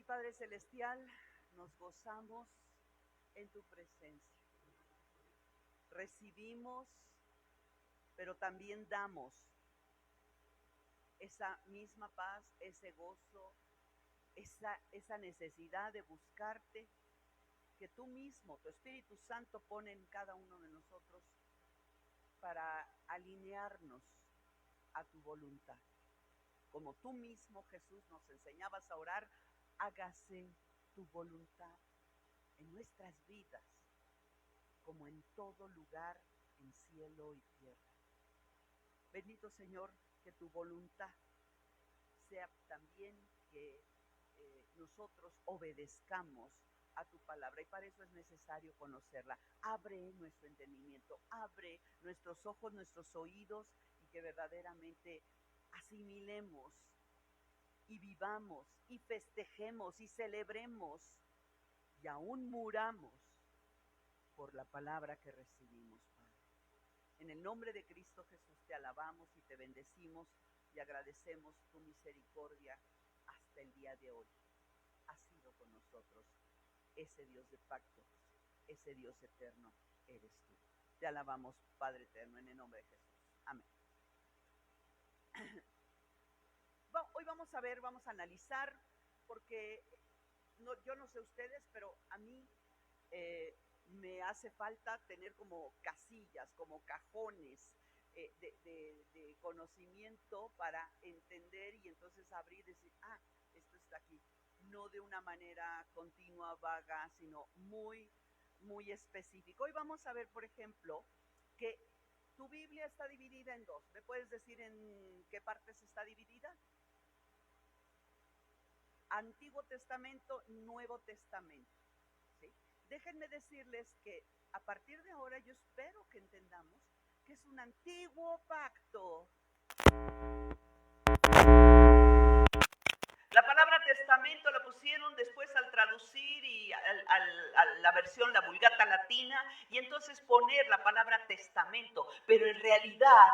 Padre Celestial, nos gozamos en tu presencia. Recibimos, pero también damos esa misma paz, ese gozo, esa necesidad de buscarte, que tú mismo, tu Espíritu Santo, pone en cada uno de nosotros para alinearnos a tu voluntad. Como tú mismo, Jesús, nos enseñabas a orar, hágase tu voluntad en nuestras vidas, como en todo lugar, en cielo y tierra. Bendito Señor, que tu voluntad sea también que nosotros obedezcamos a tu palabra, y para eso es necesario conocerla. Abre nuestro entendimiento, abre nuestros ojos, nuestros oídos, y que verdaderamente asimilemos y vivamos y festejemos y celebremos y aún muramos por la palabra que recibimos, Padre. En el nombre de Cristo Jesús te alabamos y te bendecimos y agradecemos tu misericordia hasta el día de hoy. Has sido con nosotros ese Dios de pacto, ese Dios eterno eres tú. Te alabamos, Padre eterno, en el nombre de Jesús. Amén. Hoy vamos a analizar, porque yo no sé ustedes, pero a mí me hace falta tener como casillas, como cajones de conocimiento para entender y entonces abrir y decir, esto está aquí. No de una manera continua, vaga, sino muy, muy específico. Hoy vamos a ver, por ejemplo, que tu Biblia está dividida en dos. ¿Me puedes decir en qué partes está dividida? Antiguo Testamento, Nuevo Testamento, ¿sí? Déjenme decirles que a partir de ahora yo espero que entendamos que es un antiguo pacto. La palabra testamento la pusieron después al traducir y a la versión, la Vulgata Latina, y entonces poner la palabra testamento, pero en realidad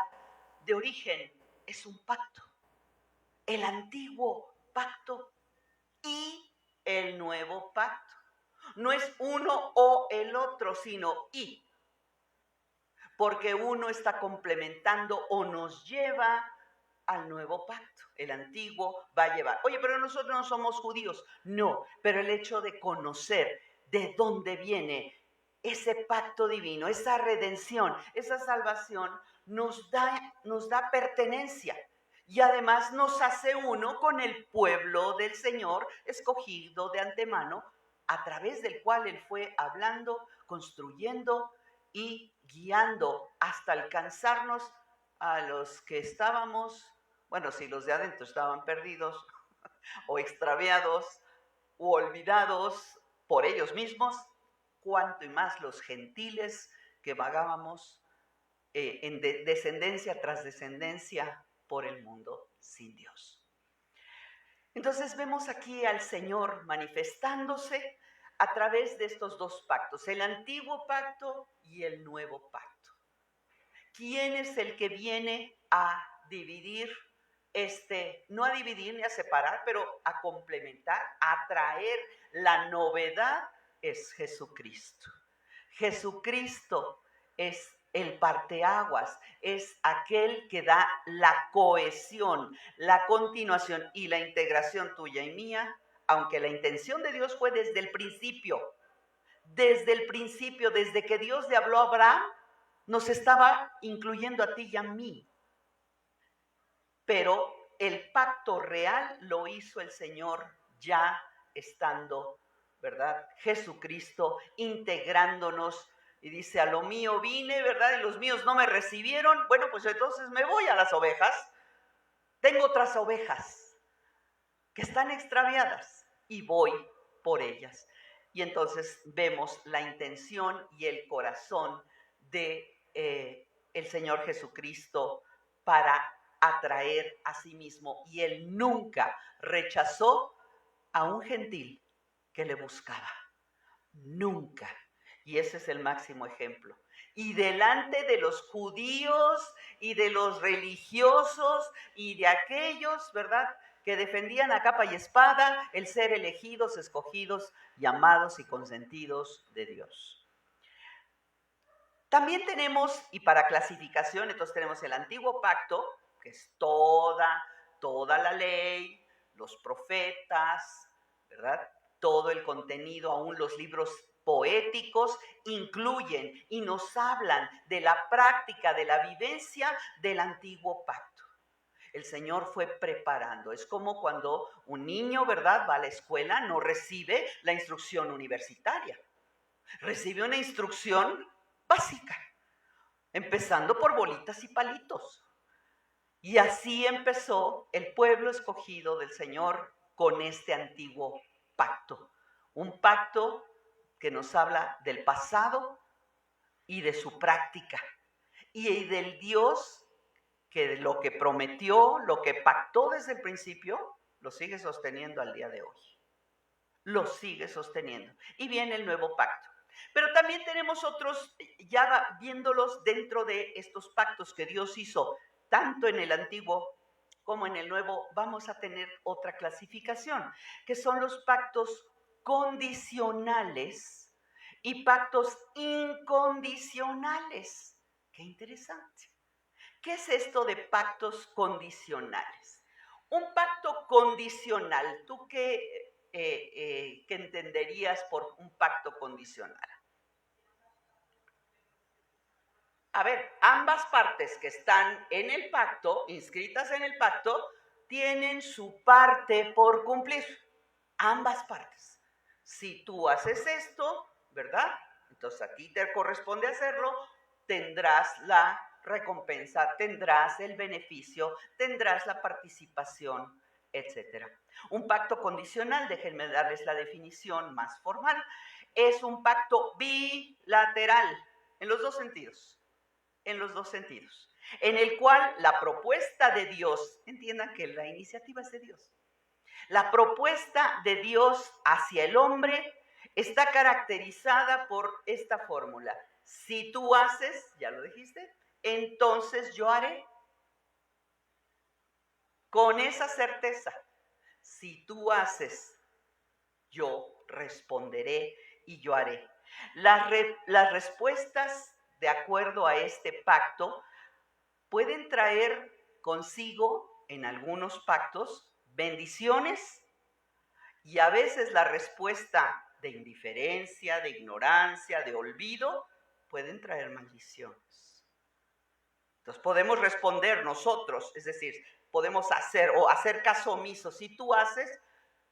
de origen es un pacto. El antiguo pacto y el nuevo pacto. No es uno o el otro, sino y. Porque uno está complementando o nos lleva al nuevo pacto. El antiguo va a llevar. Oye, pero nosotros no somos judíos. No, pero el hecho de conocer de dónde viene ese pacto divino, esa redención, esa salvación, nos da pertenencia. Y además nos hace uno con el pueblo del Señor, escogido de antemano, a través del cual Él fue hablando, construyendo y guiando hasta alcanzarnos a los que estábamos, bueno, si los de adentro estaban perdidos o extraviados u olvidados por ellos mismos, cuanto y más los gentiles que vagábamos en descendencia tras descendencia por el mundo sin Dios. Entonces vemos aquí al Señor manifestándose a través de estos dos pactos, el antiguo pacto y el nuevo pacto. ¿Quién es el que viene a dividir no a dividir ni a separar, pero a complementar, a traer la novedad? Es Jesucristo. Jesucristo es el parteaguas, es aquel que da la cohesión, la continuación y la integración tuya y mía, aunque la intención de Dios fue desde el principio, desde que Dios le habló a Abraham, nos estaba incluyendo a ti y a mí. Pero el pacto real lo hizo el Señor ya estando, ¿verdad? Jesucristo integrándonos. Y dice, a lo mío vine, ¿verdad? Y los míos no me recibieron. Bueno, pues entonces me voy a las ovejas. Tengo otras ovejas que están extraviadas y voy por ellas. Y entonces vemos la intención y el corazón de el Señor Jesucristo para atraer a sí mismo. Y Él nunca rechazó a un gentil que le buscaba. Nunca. Y ese es el máximo ejemplo. Y delante de los judíos y de los religiosos y de aquellos, ¿verdad?, que defendían a capa y espada el ser elegidos, escogidos, llamados y consentidos de Dios. También tenemos, y para clasificación, entonces tenemos el Antiguo Pacto, que es toda la ley, los profetas, ¿verdad? Todo el contenido, aún los libros poéticos, incluyen y nos hablan de la práctica, de la vivencia del Antiguo Pacto. El Señor fue preparando. Es como cuando un niño, ¿verdad?, va a la escuela, no recibe la instrucción universitaria. Recibe una instrucción básica, empezando por bolitas y palitos. Y así empezó el pueblo escogido del Señor con este antiguo pacto. Un pacto que nos habla del pasado y de su práctica. Y del Dios que lo que prometió, lo que pactó desde el principio, lo sigue sosteniendo al día de hoy. Lo sigue sosteniendo. Y viene el nuevo pacto. Pero también tenemos otros, ya viéndolos dentro de estos pactos que Dios hizo, tanto en el antiguo como en el nuevo, vamos a tener otra clasificación, que son los pactos condicionales y pactos incondicionales. Qué interesante. ¿Qué es esto de pactos condicionales? Un pacto condicional, ¿tú qué entenderías por un pacto condicional? A ver, ambas partes que están en el pacto, inscritas en el pacto, tienen su parte por cumplir. Ambas partes. Si tú haces esto, ¿verdad? Entonces a ti te corresponde hacerlo, tendrás la recompensa, tendrás el beneficio, tendrás la participación, etc. Un pacto condicional, déjenme darles la definición más formal, es un pacto bilateral, en los dos sentidos. En el cual la propuesta de Dios, entiendan que la iniciativa es de Dios, la propuesta de Dios hacia el hombre está caracterizada por esta fórmula. Si tú haces, ya lo dijiste, entonces yo haré. Con esa certeza, si tú haces, yo responderé y yo haré. Las respuestas de acuerdo a este pacto pueden traer consigo, en algunos pactos, bendiciones y a veces la respuesta de indiferencia, de ignorancia, de olvido, pueden traer maldiciones. Entonces podemos responder nosotros, es decir, podemos hacer o hacer caso omiso. Si tú haces,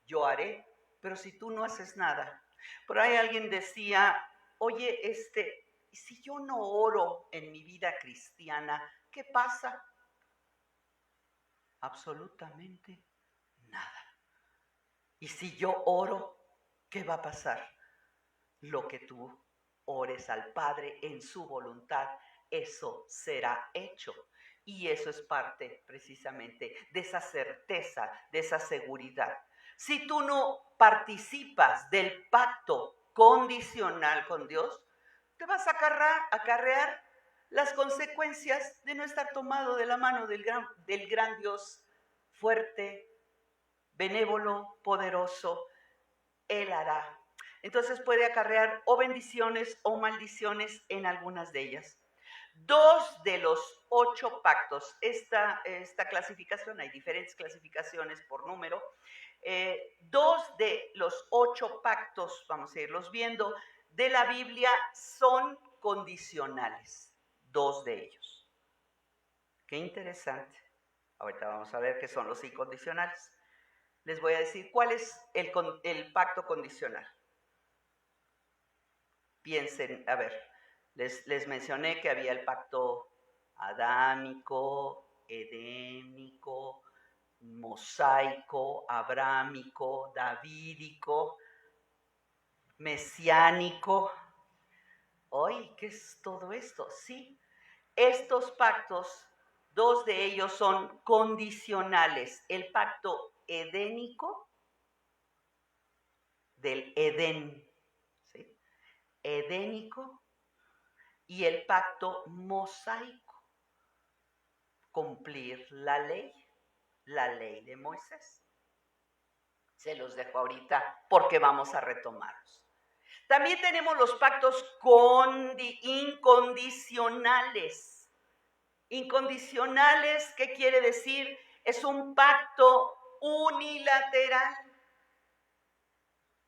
yo haré, pero si tú no haces nada. Por ahí alguien decía, oye, ¿y si yo no oro en mi vida cristiana, qué pasa? Absolutamente nada. Y si yo oro, ¿qué va a pasar? Lo que tú ores al Padre en su voluntad, eso será hecho. Y eso es parte precisamente de esa certeza, de esa seguridad. Si tú no participas del pacto condicional con Dios, te vas a acarrear las consecuencias de no estar tomado de la mano del gran Dios fuerte, benévolo, poderoso. Él hará. Entonces puede acarrear o bendiciones o maldiciones en algunas de ellas. 2 de los 8 pactos, esta clasificación, hay diferentes clasificaciones por número, 2 de los 8 pactos, vamos a irlos viendo, de la Biblia son condicionales, 2 de ellos. Qué interesante. Ahorita vamos a ver qué son los incondicionales. Les voy a decir cuál es el pacto condicional. Piensen, a ver, les mencioné que había el pacto adámico, edénico, mosaico, abrámico, davídico, mesiánico. ¡Ay! ¿Qué es todo esto? Sí, estos pactos, 2 de ellos son condicionales. El pacto edénico del Edén, ¿sí? Edénico, y el pacto mosaico, cumplir la ley de Moisés. Se los dejo ahorita porque vamos a retomarlos. También tenemos los pactos incondicionales. Incondicionales, ¿qué quiere decir? Es un pacto unilateral,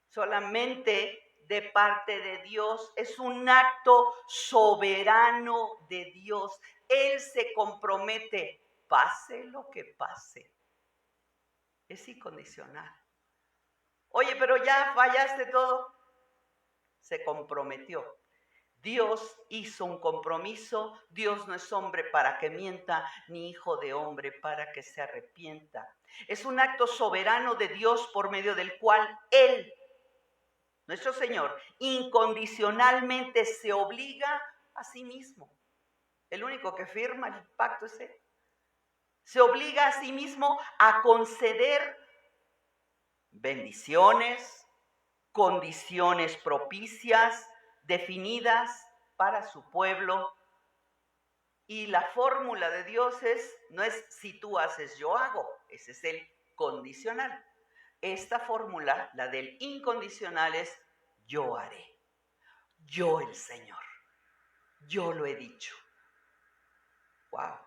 solamente de parte de Dios. Es un acto soberano de Dios. Él se compromete, pase lo que pase. Es incondicional. Oye, pero ya fallaste todo. Se comprometió. Dios hizo un compromiso. Dios no es hombre para que mienta, ni hijo de hombre para que se arrepienta. Es un acto soberano de Dios por medio del cual Él, nuestro Señor, incondicionalmente se obliga a sí mismo. El único que firma el pacto es Él. Se obliga a sí mismo a conceder bendiciones, condiciones propicias, definidas para su pueblo. Y la fórmula de Dios no es si tú haces, yo hago. Ese es el condicional. Esta fórmula, la del incondicional, es yo haré. Yo el Señor. Yo lo he dicho. ¡Wow!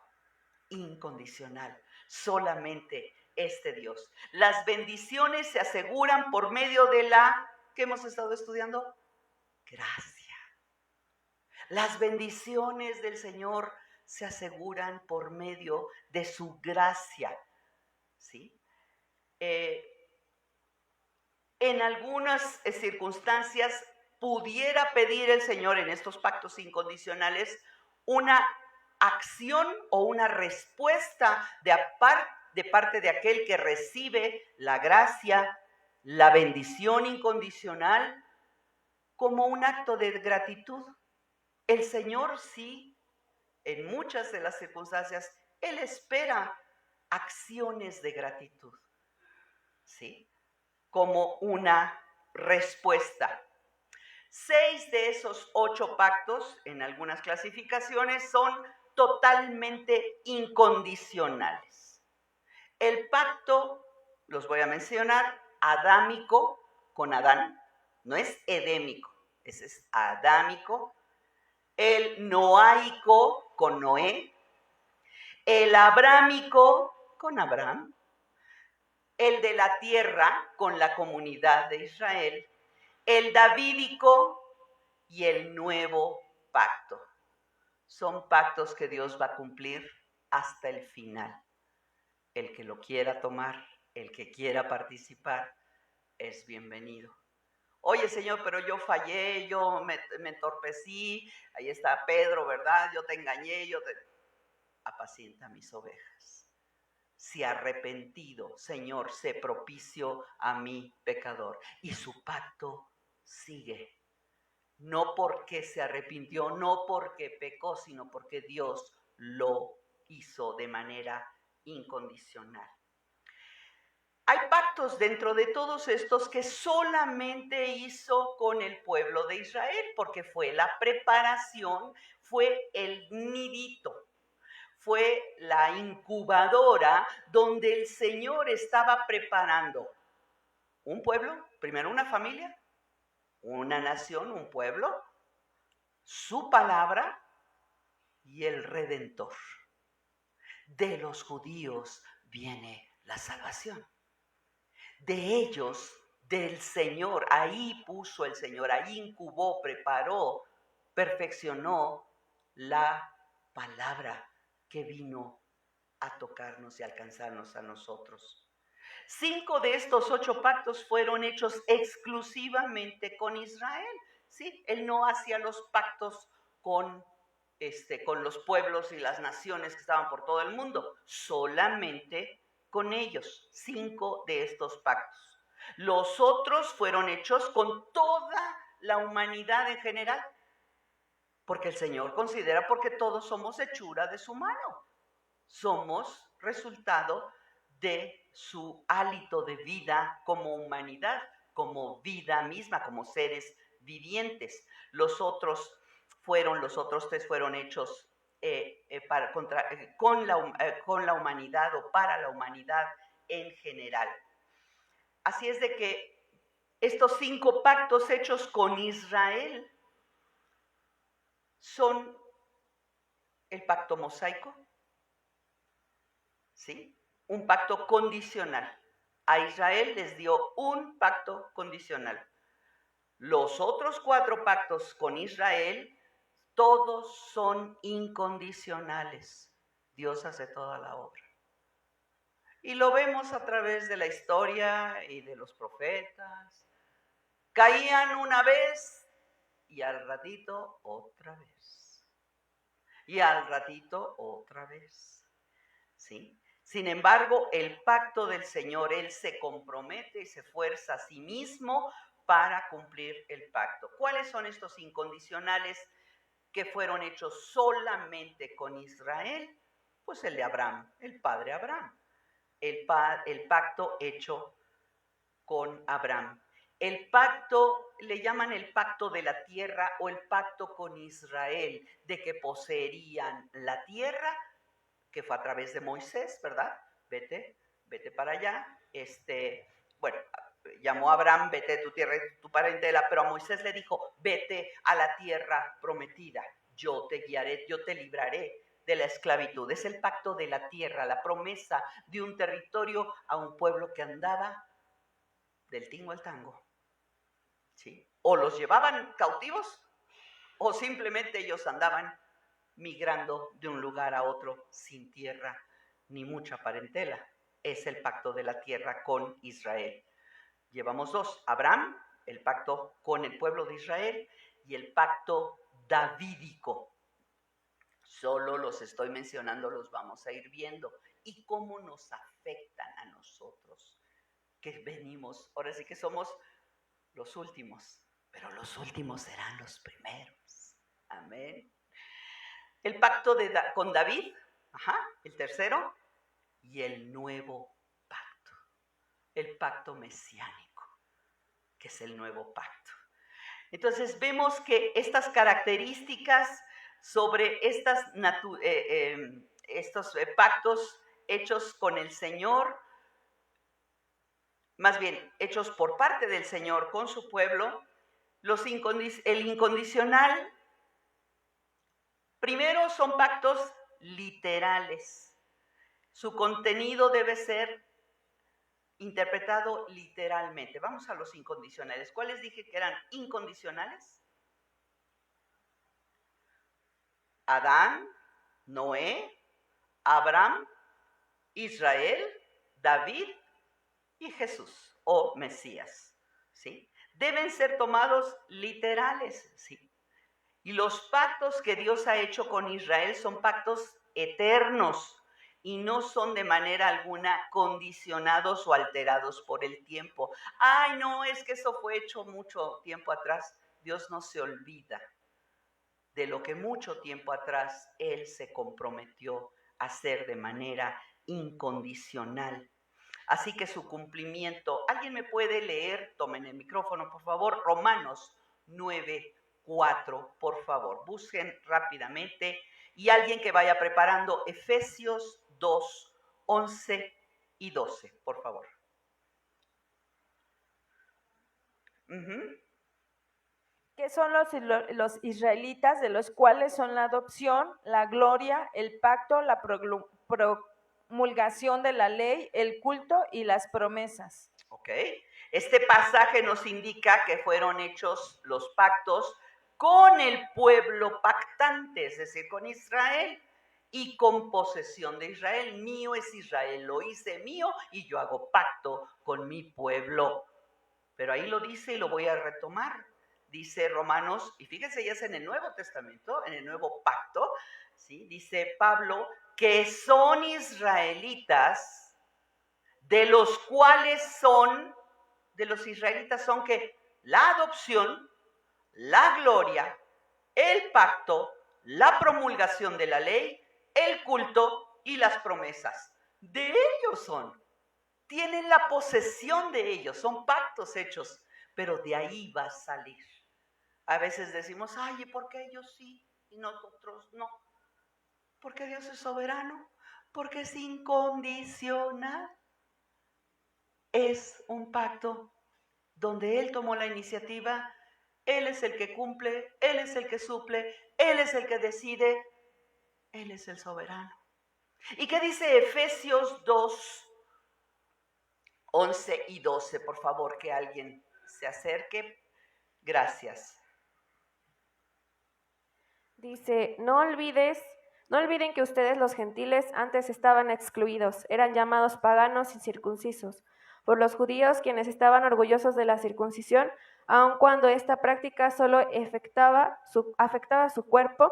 Incondicional. Solamente este Dios. Las bendiciones se aseguran por medio de la, ¿qué hemos estado estudiando? Gracia. Las bendiciones del Señor se aseguran por medio de su gracia. ¿Sí? En algunas circunstancias pudiera pedir el Señor en estos pactos incondicionales una acción o una respuesta de parte de aquel que recibe la gracia, la bendición incondicional, como un acto de gratitud. El Señor sí, en muchas de las circunstancias, Él espera acciones de gratitud, ¿sí? Como una respuesta. 6 de esos 8 pactos, en algunas clasificaciones, son totalmente incondicionales. El pacto, los voy a mencionar, adámico con Adán, no es edémico, ese es adámico. El noaico con Noé, el abrámico con Abraham, el de la tierra con la comunidad de Israel, el davídico y el nuevo pacto. Son pactos que Dios va a cumplir hasta el final. El que lo quiera tomar, el que quiera participar, es bienvenido. Oye, Señor, pero yo fallé, yo me entorpecí, ahí está Pedro, ¿verdad? Yo te engañé, apacienta mis ovejas. Si arrepentido, Señor, sé propicio a mi pecador. Y su pacto sigue. No porque se arrepintió, no porque pecó, sino porque Dios lo hizo de manera incondicional. Hay pactos dentro de todos estos que solamente hizo con el pueblo de Israel, porque fue la preparación, fue el nidito, fue la incubadora donde el Señor estaba preparando un pueblo, primero una familia, una nación, un pueblo, su palabra y el Redentor. De los judíos viene la salvación. De ellos, del Señor, ahí puso el Señor, ahí incubó, preparó, perfeccionó la palabra que vino a tocarnos y alcanzarnos a nosotros. 5 de estos 8 pactos fueron hechos exclusivamente con Israel. ¿Sí? Él no hacía los pactos con los pueblos y las naciones que estaban por todo el mundo, solamente con ellos. 5 de estos pactos. Los otros fueron hechos con toda la humanidad en general, porque el Señor considera porque todos somos hechura de su mano. Somos resultado de su hálito de vida como humanidad, como vida misma, como seres vivientes. Los otros 3 fueron hechos con la humanidad o para la humanidad en general. Así es de que estos 5 pactos hechos con Israel son el pacto mosaico, ¿sí? Un pacto condicional. A Israel les dio un pacto condicional. Los otros 4 pactos con Israel, todos son incondicionales. Dios hace toda la obra. Y lo vemos a través de la historia y de los profetas. Caían una vez y al ratito otra vez. Y al ratito otra vez. ¿Sí? Sin embargo, el pacto del Señor, Él se compromete y se esfuerza a sí mismo para cumplir el pacto. ¿Cuáles son estos incondicionales que fueron hechos solamente con Israel? Pues el de Abraham, el padre Abraham. El pacto hecho con Abraham. El pacto, le llaman el pacto de la tierra o el pacto con Israel, de que poseerían la tierra, que fue a través de Moisés, ¿verdad? Vete para allá. Bueno, llamó a Abraham, vete de tu tierra y tu parentela, pero a Moisés le dijo, vete a la tierra prometida, yo te guiaré, yo te libraré de la esclavitud. Es el pacto de la tierra, la promesa de un territorio a un pueblo que andaba del tingo al tango, ¿sí? O los llevaban cautivos o simplemente ellos andaban migrando de un lugar a otro sin tierra ni mucha parentela. Es el pacto de la tierra con Israel. Llevamos 2, Abraham, el pacto con el pueblo de Israel, y el pacto davídico. Solo los estoy mencionando, los vamos a ir viendo. Y cómo nos afectan a nosotros, que venimos, ahora sí que somos los últimos, pero los últimos serán los primeros. Amén. El pacto con David, el tercero, y el nuevo pacto, el pacto mesiánico, que es el nuevo pacto. Entonces vemos que estas características sobre estos pactos hechos con el Señor, más bien hechos por parte del Señor con su pueblo, el incondicional, primero son pactos literales. Su contenido debe ser interpretado literalmente. Vamos a los incondicionales. ¿Cuáles dije que eran incondicionales? Adán, Noé, Abraham, Israel, David y Jesús o Mesías, ¿sí? Deben ser tomados literales, ¿sí? Y los pactos que Dios ha hecho con Israel son pactos eternos y no son de manera alguna condicionados o alterados por el tiempo. Ay, no, es que eso fue hecho mucho tiempo atrás. Dios no se olvida de lo que mucho tiempo atrás Él se comprometió a hacer de manera incondicional. Así que su cumplimiento, ¿alguien me puede leer? Tomen el micrófono, por favor. Romanos 9:4, por favor. Busquen rápidamente. Y alguien que vaya preparando Efesios 2:11 y 12, por favor. Que son los israelitas, de los cuales son la adopción, la gloria, el pacto, la promulgación de la ley, el culto y las promesas. Ok. Este pasaje nos indica que fueron hechos los pactos con el pueblo pactante, es decir, con Israel y con posesión de Israel. Mío es Israel, lo hice mío y yo hago pacto con mi pueblo. Pero ahí lo dice y lo voy a retomar. Dice Romanos, y fíjense, ya es en el Nuevo Testamento, en el Nuevo Pacto, ¿sí? Dice Pablo que son israelitas, de los cuales de los israelitas son que la adopción, la gloria, el pacto, la promulgación de la ley, el culto y las promesas. De ellos son. Tienen la posesión de ellos, son pactos hechos, pero de ahí va a salir. A veces decimos, ay, ¿y por qué ellos sí y nosotros no? Porque Dios es soberano, porque es incondicional. es un pacto donde Él tomó la iniciativa, Él es el que cumple, Él es el que suple, Él es el que decide, Él es el soberano. ¿Y qué dice Efesios 2, 11 y 12? Por favor, que alguien se acerque. Gracias. Dice, no olviden que ustedes los gentiles antes estaban excluidos, eran llamados paganos y circuncisos por los judíos, quienes estaban orgullosos de la circuncisión, aun cuando esta práctica solo afectaba su cuerpo,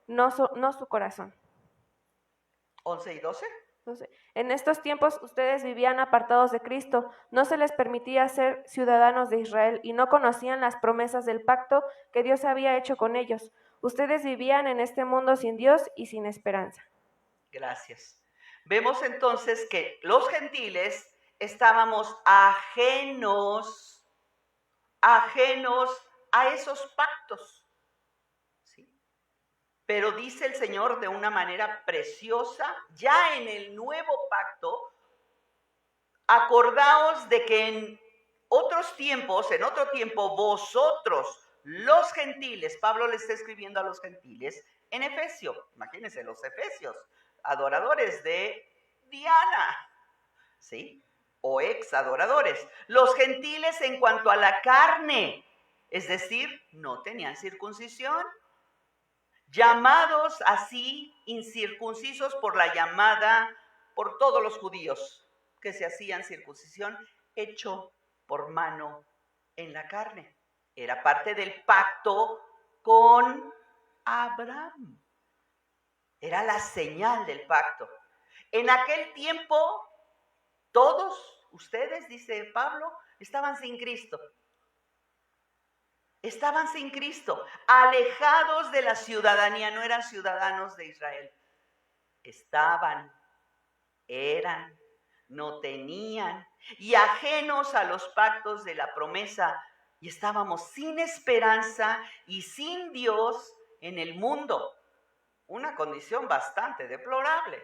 no su corazón. 11 y 12. Entonces, en estos tiempos ustedes vivían apartados de Cristo, no se les permitía ser ciudadanos de Israel y no conocían las promesas del pacto que Dios había hecho con ellos. Ustedes vivían en este mundo sin Dios y sin esperanza. Gracias. Vemos entonces que los gentiles estábamos ajenos a esos pactos. ¿Sí? Pero dice el Señor de una manera preciosa, ya en el nuevo pacto, acordaos de que en otro tiempo, vosotros, los gentiles, Pablo le está escribiendo a los gentiles en Efesio, imagínense los efesios, adoradores de Diana, ¿sí? O ex adoradores. Los gentiles en cuanto a la carne, es decir, no tenían circuncisión, llamados así incircuncisos por todos los judíos que se hacían circuncisión hecho por mano en la carne. Era parte del pacto con Abraham. Era la señal del pacto. En aquel tiempo, todos ustedes, dice Pablo, estaban sin Cristo. Estaban sin Cristo, alejados de la ciudadanía, no eran ciudadanos de Israel. Eran, no tenían, y ajenos a los pactos de la promesa, y estábamos sin esperanza y sin Dios en el mundo. Una condición bastante deplorable.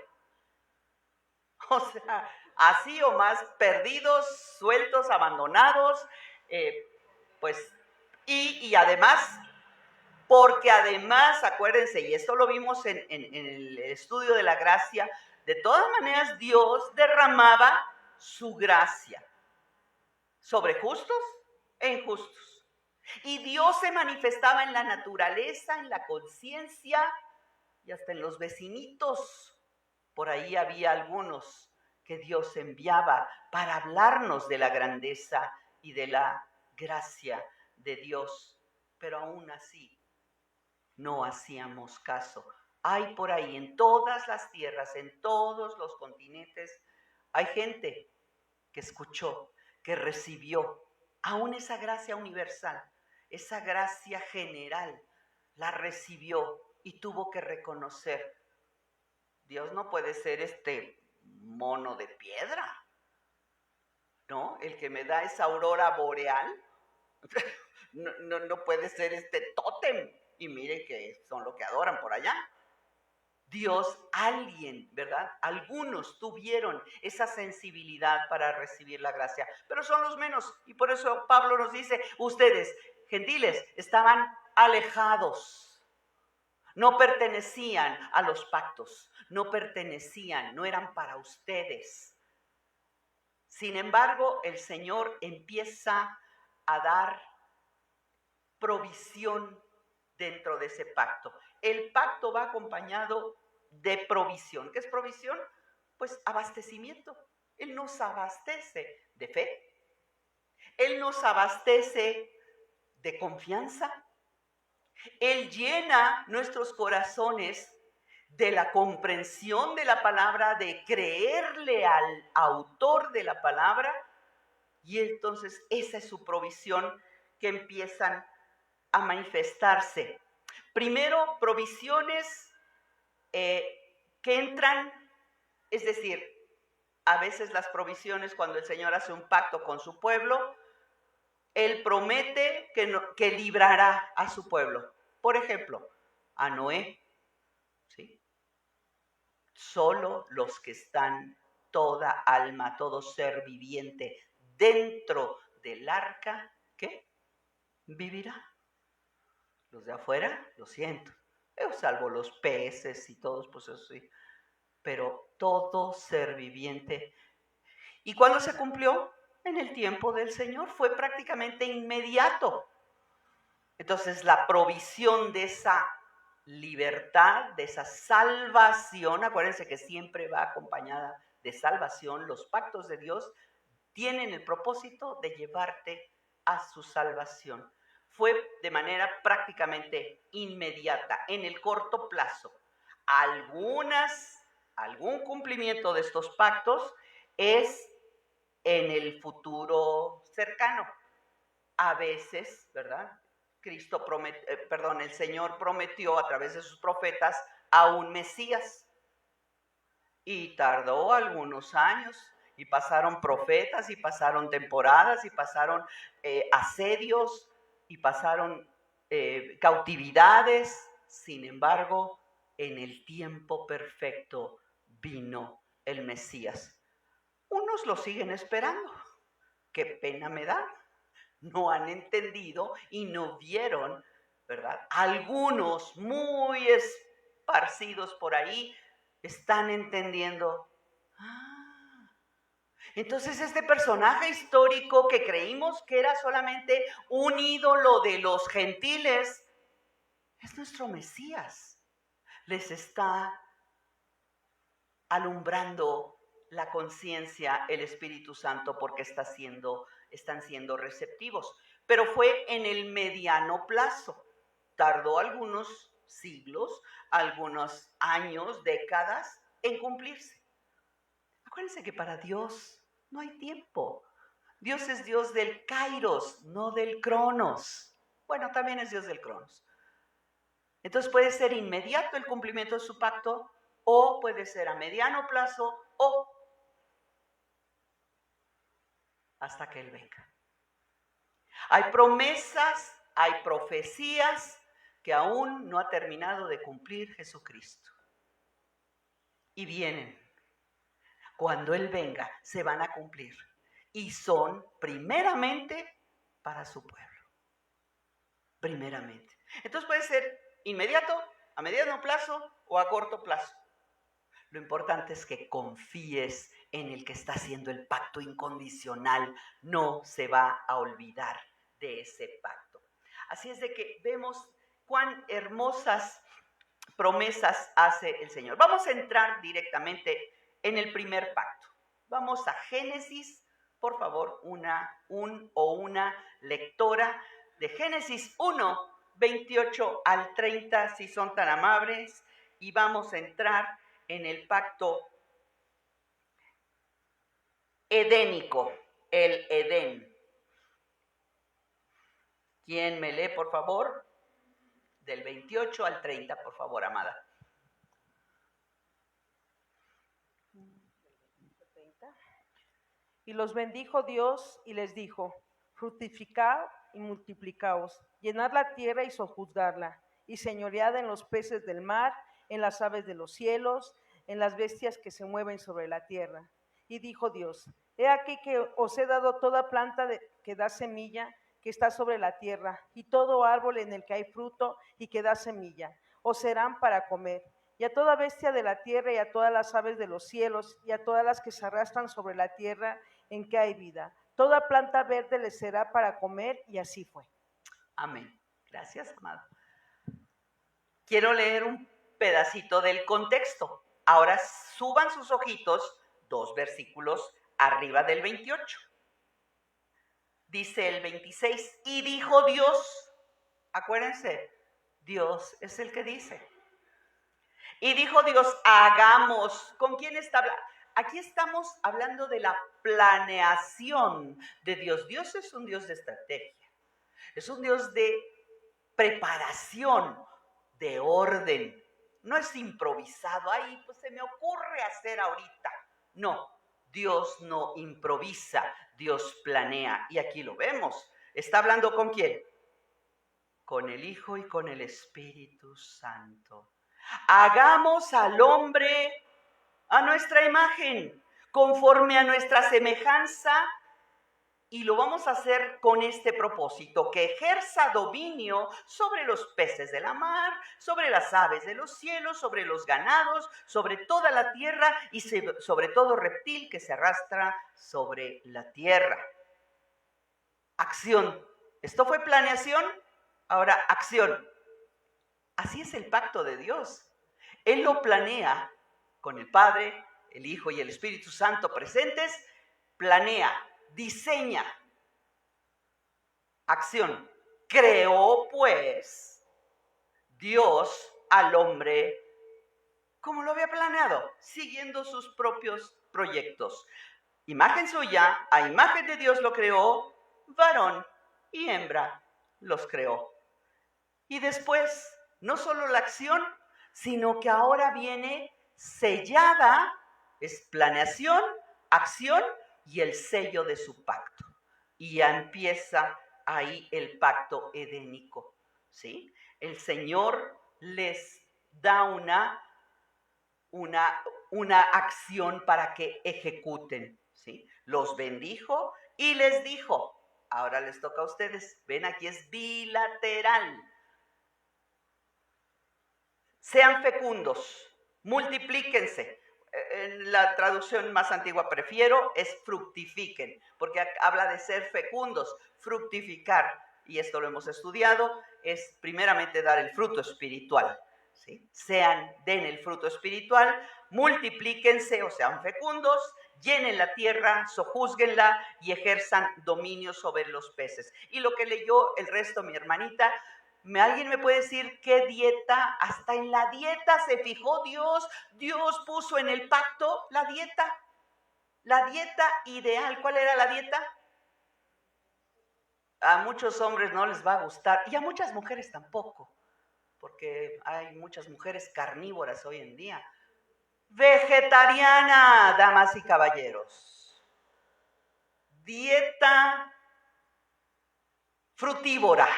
O sea, así o más perdidos, sueltos, abandonados, y además, porque además, acuérdense, y esto lo vimos en el estudio de la gracia, de todas maneras Dios derramaba su gracia sobre justos e injustos. Y Dios se manifestaba en la naturaleza, en la conciencia y hasta en los vecinitos. Por ahí había algunos que Dios enviaba para hablarnos de la grandeza y de la gracia de Dios. Pero aún así no hacíamos caso. Hay por ahí en todas las tierras, en todos los continentes, hay gente que escuchó, que recibió aún esa gracia universal, esa gracia general, la recibió y tuvo que reconocer, Dios no puede ser este mono de piedra, ¿no? El que me da esa aurora boreal, no puede ser este tótem. Y miren que son lo que adoran por allá. Dios, ¿verdad? Algunos tuvieron esa sensibilidad para recibir la gracia, pero son los menos. Y por eso Pablo nos dice, ustedes, gentiles, estaban alejados. No pertenecían a los pactos, no eran para ustedes. Sin embargo, el Señor empieza a dar provisión dentro de ese pacto. El pacto va acompañado de provisión. ¿Qué es provisión? Pues abastecimiento. Él nos abastece de fe. Él nos abastece de confianza. Él llena nuestros corazones de la comprensión de la palabra, de creerle al autor de la palabra. Y entonces esa es su provisión que empiezan a manifestarse. Primero, provisiones que entran, es decir, a veces las provisiones cuando el Señor hace un pacto con su pueblo, Él promete que librará a su pueblo. Por ejemplo, a Noé, ¿sí? Solo los que están, toda alma, todo ser viviente dentro del arca, ¿qué? Vivirá. Los de afuera, lo siento. Salvo los peces y todos, pues eso sí. Pero todo ser viviente. ¿Y cuándo se cumplió? En el tiempo del Señor. Fue prácticamente inmediato. Entonces, la provisión de esa libertad, de esa salvación, acuérdense que siempre va acompañada de salvación. Los pactos de Dios tienen el propósito de llevarte a su salvación. Fue de manera prácticamente inmediata, en el corto plazo. Algún cumplimiento de estos pactos es en el futuro cercano. A veces, ¿verdad? El Señor prometió a través de sus profetas a un Mesías. Y tardó algunos años, y pasaron profetas, y pasaron temporadas, y pasaron asedios, y pasaron cautividades. Sin embargo, en el tiempo perfecto vino el Mesías. Unos lo siguen esperando. Qué pena me da. No han entendido y no vieron, ¿verdad? Algunos muy esparcidos por ahí están entendiendo. Entonces este personaje histórico que creímos que era solamente un ídolo de los gentiles, es nuestro Mesías. Les está alumbrando la conciencia el Espíritu Santo porque están siendo receptivos. Pero fue en el mediano plazo. Tardó algunos siglos, algunos años, décadas en cumplirse. Acuérdense que para Dios no hay tiempo. Dios es Dios del kairos, no del cronos. Bueno, también es Dios del cronos. Entonces puede ser inmediato el cumplimiento de su pacto, o puede ser a mediano plazo, o hasta que Él venga. Hay promesas, hay profecías que aún no ha terminado de cumplir Jesucristo. Y vienen. Cuando Él venga, se van a cumplir. Y son primeramente para su pueblo. Primeramente. Entonces puede ser inmediato, a mediano plazo o a corto plazo. Lo importante es que confíes en el que está haciendo el pacto incondicional. No se va a olvidar de ese pacto. Así es de que vemos cuán hermosas promesas hace el Señor. Vamos a entrar directamente en el primer pacto. Vamos a Génesis, por favor, una lectora de Génesis 1, 28 al 30, si son tan amables, y vamos a entrar en el pacto edénico, el Edén. ¿Quién me lee, por favor? Del 28 al 30, por favor, amada. Y los bendijo Dios y les dijo: fructificad y multiplicaos, llenad la tierra y sojuzgadla, y señoread en los peces del mar, en las aves de los cielos, en las bestias que se mueven sobre la tierra. Y dijo Dios: he aquí que os he dado toda planta que da semilla, que está sobre la tierra, y todo árbol en el que hay fruto y que da semilla, os serán para comer. Y a toda bestia de la tierra, y a todas las aves de los cielos, y a todas las que se arrastran sobre la tierra en que hay vida. Toda planta verde les será para comer, y así fue. Amén. Gracias, amado. Quiero leer un pedacito del contexto. Ahora suban sus ojitos 2 versículos arriba del 28. Dice el 26, y dijo Dios, acuérdense, Dios es el que dice. Y dijo Dios, hagamos. ¿Con quién está hablando? Aquí estamos hablando de la planeación de Dios. Dios es un Dios de estrategia. Es un Dios de preparación, de orden. No es improvisado. Ay, pues se me ocurre hacer ahorita. No, Dios no improvisa, Dios planea. Y aquí lo vemos. ¿Está hablando con quién? Con el Hijo y con el Espíritu Santo. Hagamos al hombre a nuestra imagen, conforme a nuestra semejanza, Y lo vamos a hacer con este propósito, que ejerza dominio sobre los peces de la mar, sobre las aves de los cielos, sobre los ganados, sobre toda la tierra y sobre todo reptil que se arrastra sobre la tierra. Acción. Esto fue planeación, ahora acción. Así es el pacto de Dios. Él lo planea con el Padre, el Hijo y el Espíritu Santo presentes, planea, diseña, acción. Creó pues Dios al hombre como lo había planeado, siguiendo sus propios proyectos. Imagen suya, a imagen de Dios lo creó, varón y hembra los creó. Y después, no solo la acción, sino que ahora viene sellada, es planeación, acción y el sello de su pacto. Y ya empieza ahí el pacto edénico, ¿sí? El Señor les da una acción para que ejecuten, ¿sí? Los bendijo y les dijo, ahora les toca a ustedes, ven, aquí es bilateral. Sean fecundos, multiplíquense. En la traducción más antigua prefiero es fructifiquen, porque habla de ser fecundos, fructificar, y esto lo hemos estudiado, es primeramente dar el fruto espiritual, ¿sí? Den el fruto espiritual, multiplíquense o sean fecundos, llenen la tierra, sojúzguenla y ejerzan dominio sobre los peces. Y lo que leyó el resto mi hermanita, ¿alguien me puede decir qué dieta? Hasta en la dieta se fijó Dios. Dios puso en el pacto la dieta ideal. ¿Cuál era la dieta? A muchos hombres no les va a gustar y a muchas mujeres tampoco, porque hay muchas mujeres carnívoras hoy en día. Vegetariana, damas y caballeros. Dieta frutívora.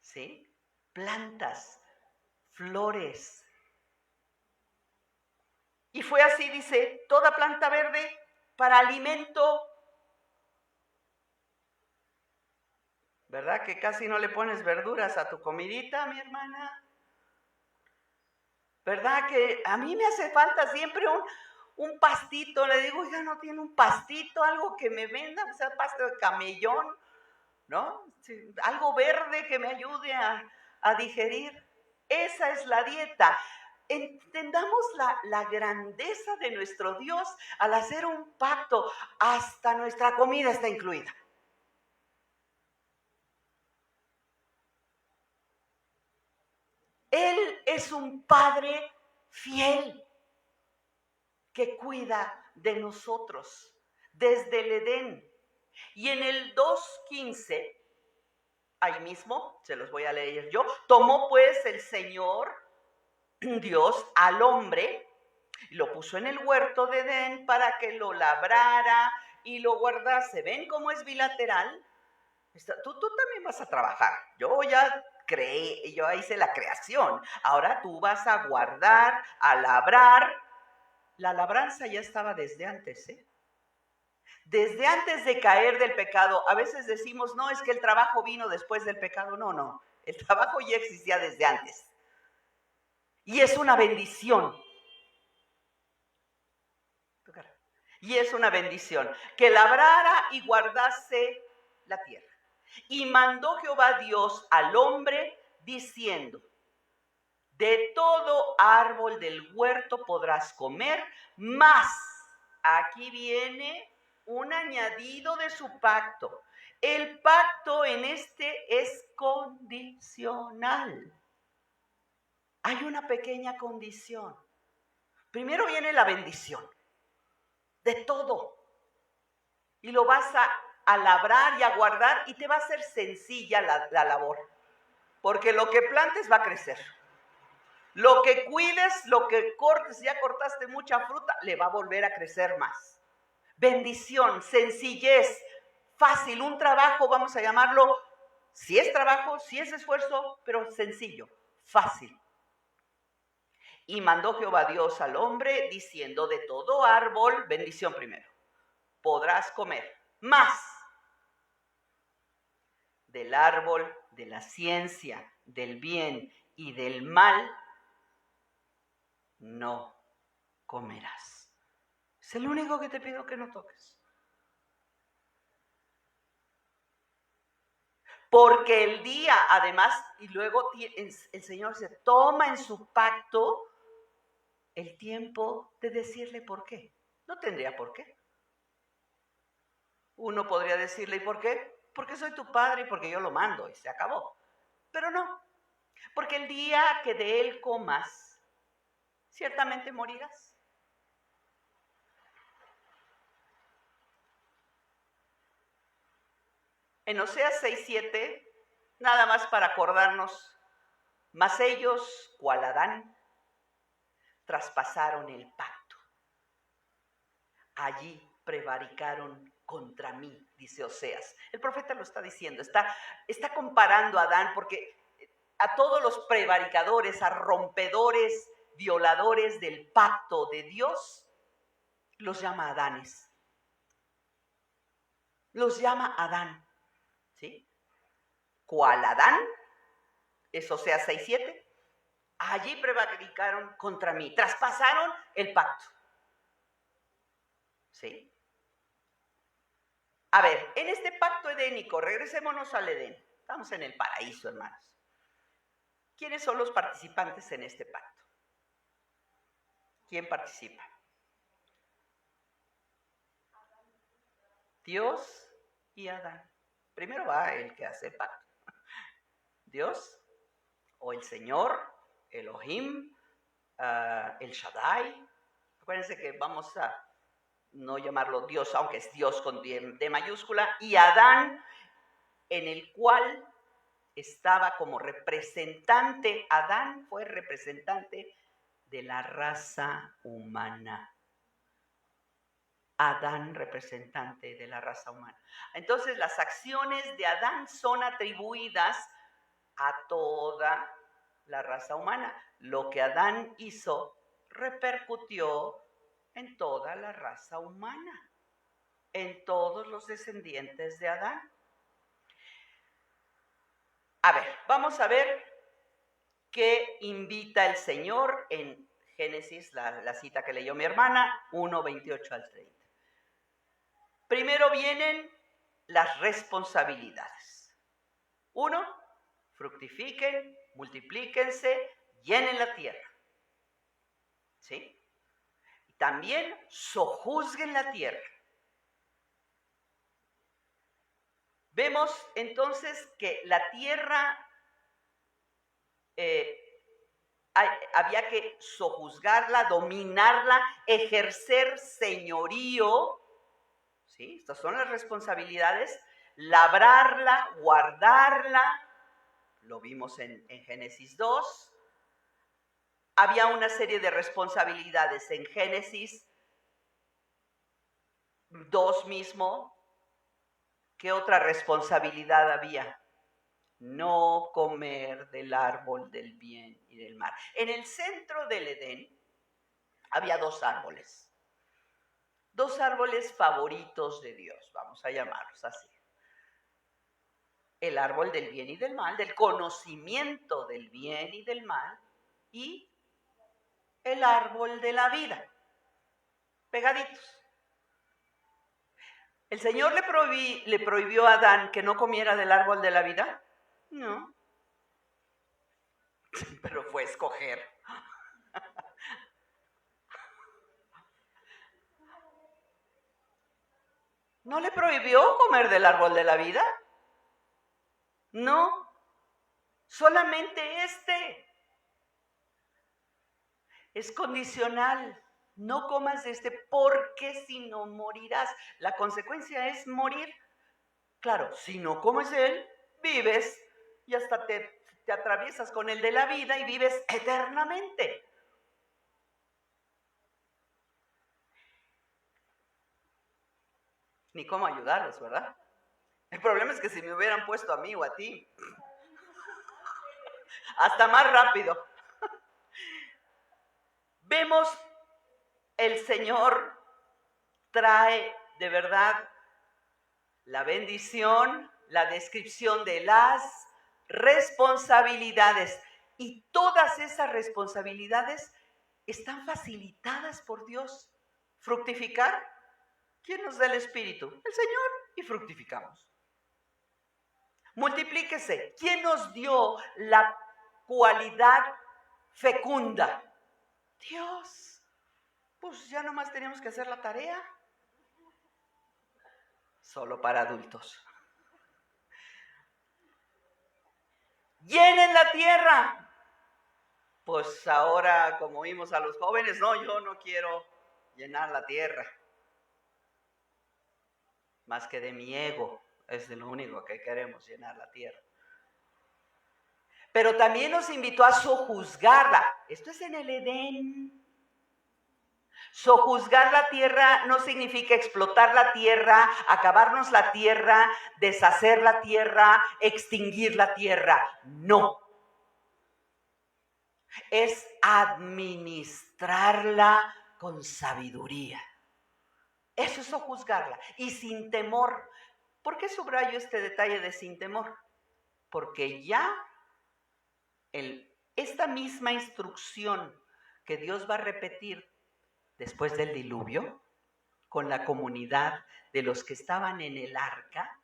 ¿Sí? Plantas, flores. Y fue así, dice, toda planta verde para alimento. ¿Verdad que casi no le pones verduras a tu comidita, mi hermana? ¿Verdad que a mí me hace falta siempre un pastito? Le digo, ya no tiene un pastito, algo que me venda, o sea, pasto de camellón, ¿no? Sí, algo verde que me ayude a digerir. Esa es la dieta. Entendamos la grandeza de nuestro Dios al hacer un pacto. Hasta nuestra comida está incluida. Él es un Padre fiel que cuida de nosotros desde el Edén. Y en el 2:15, ahí mismo, se los voy a leer yo, tomó pues el Señor Dios al hombre y lo puso en el huerto de Edén para que lo labrara y lo guardase. ¿Ven cómo es bilateral? Tú también vas a trabajar. Yo ya creé, yo hice la creación. Ahora tú vas a guardar, a labrar. La labranza ya estaba desde antes, ¿eh? Desde antes de caer del pecado. A veces decimos, no, es que el trabajo vino después del pecado. No. El trabajo ya existía desde antes. Y es una bendición. Y es una bendición. Que labrara y guardase la tierra. Y mandó Jehová Dios al hombre diciendo, de todo árbol del huerto podrás comer, mas aquí viene un añadido de su pacto. El pacto en este es condicional. Hay una pequeña condición. Primero viene la bendición de todo. Y lo vas a labrar y a guardar y te va a ser sencilla la labor. Porque lo que plantes va a crecer. Lo que cuides, lo que cortes, ya cortaste mucha fruta, le va a volver a crecer más. Bendición, sencillez, fácil, un trabajo, vamos a llamarlo, si es trabajo, si es esfuerzo, pero sencillo, fácil. Y mandó Jehová Dios al hombre diciendo, de todo árbol, bendición primero, podrás comer, más del árbol de la ciencia, del bien y del mal, no comerás. Es el único que te pido que no toques. Porque el día, además, y luego el Señor se toma en su pacto el tiempo de decirle por qué. No tendría por qué. Uno podría decirle, ¿y por qué? Porque soy tu padre y porque yo lo mando y se acabó. Pero no, porque el día que de él comas, ciertamente morirás. En Oseas 6:7, nada más para acordarnos, mas ellos, cual Adán, traspasaron el pacto. Allí prevaricaron contra mí, dice Oseas. El profeta lo está diciendo, está comparando a Adán, porque a todos los prevaricadores, a rompedores, violadores del pacto de Dios, los llama Adanes. Los llama Adán, ¿sí? ¿Cuál Adán? Es Oseas 6:7. Allí prevaricaron contra mí, traspasaron el pacto. ¿Sí? A ver, en este pacto edénico, regresémonos al Edén. Estamos en el paraíso, hermanos. ¿Quiénes son los participantes en este pacto? ¿Quién participa? Dios y Adán. Primero va el que hace el pacto. Dios o el Señor, Elohim, el Shaddai. Acuérdense que vamos a no llamarlo Dios, aunque es Dios con D mayúscula, y Adán, en el cual estaba como representante. Adán fue representante de la raza humana. Adán, representante de la raza humana. Entonces, las acciones de Adán son atribuidas a toda la raza humana. Lo que Adán hizo repercutió en toda la raza humana, en todos los descendientes de Adán. A ver, vamos a ver qué invita el Señor en Génesis, la cita que leyó mi hermana, 1:28 al 30. Primero vienen las responsabilidades. 1, fructifiquen, multiplíquense, llenen la tierra. ¿Sí? Y también sojuzguen la tierra. Vemos entonces que la tierra había que sojuzgarla, dominarla, ejercer señorío. ¿Sí? Estas son las responsabilidades. Labrarla, guardarla. Lo vimos en Génesis 2. Había una serie de responsabilidades en Génesis 2 mismo. ¿Qué otra responsabilidad había? No comer del árbol del bien y del mal. En el centro del Edén había 2 árboles. 2 árboles favoritos de Dios, vamos a llamarlos así. El árbol del bien y del mal, del conocimiento del bien y del mal, y el árbol de la vida, pegaditos. ¿El Señor le prohibió a Adán que no comiera del árbol de la vida? No. Pero fue escoger. ¿No le prohibió comer del árbol de la vida? No. Solamente es condicional. No comas porque si no morirás. La consecuencia es morir. Claro, si no comes él, vives y hasta te atraviesas con el de la vida y vives eternamente. Ni cómo ayudarlos, ¿verdad? El problema es que si me hubieran puesto a mí o a ti, hasta más rápido. Vemos, el Señor trae de verdad la bendición, la descripción de las responsabilidades. Y todas esas responsabilidades están facilitadas por Dios. Fructificar, ¿quién nos da el Espíritu? El Señor, y fructificamos. Multiplíquese, ¿quién nos dio la cualidad fecunda? Dios. Pues ya nomás tenemos que hacer la tarea. Solo para adultos. Llenen la tierra. Pues ahora, como oímos a los jóvenes, no, yo no quiero llenar la tierra. Más que de mi ego, es de lo único que queremos, llenar la tierra. Pero también nos invitó a sojuzgarla. Esto es en el Edén. Sojuzgar la tierra no significa explotar la tierra, acabarnos la tierra, deshacer la tierra, extinguir la tierra. No. Es administrarla con sabiduría. Eso es sojuzgarla. Y sin temor. ¿Por qué subrayo este detalle de sin temor? Porque ya esta misma instrucción que Dios va a repetir después del diluvio, con la comunidad de los que estaban en el arca,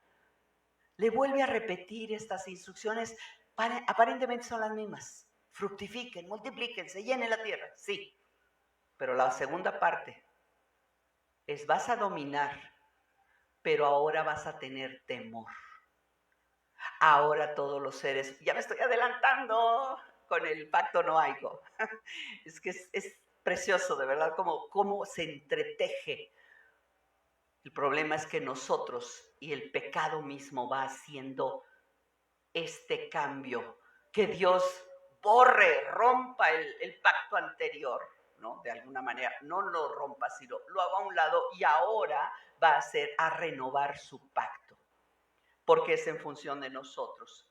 le vuelve a repetir estas instrucciones, aparentemente son las mismas. Fructifiquen, multiplíquense, llenen la tierra, sí. Pero la segunda parte es: vas a dominar, pero ahora vas a tener temor. Ahora todos los seres, ya me estoy adelantando con el pacto noaico. Es que es precioso, de verdad, cómo se entreteje. El problema es que nosotros y el pecado mismo va haciendo este cambio, que Dios rompa el pacto anterior, ¿no? De alguna manera, no lo rompa, sino lo haga a un lado, y ahora va a renovar su pacto, porque es en función de nosotros.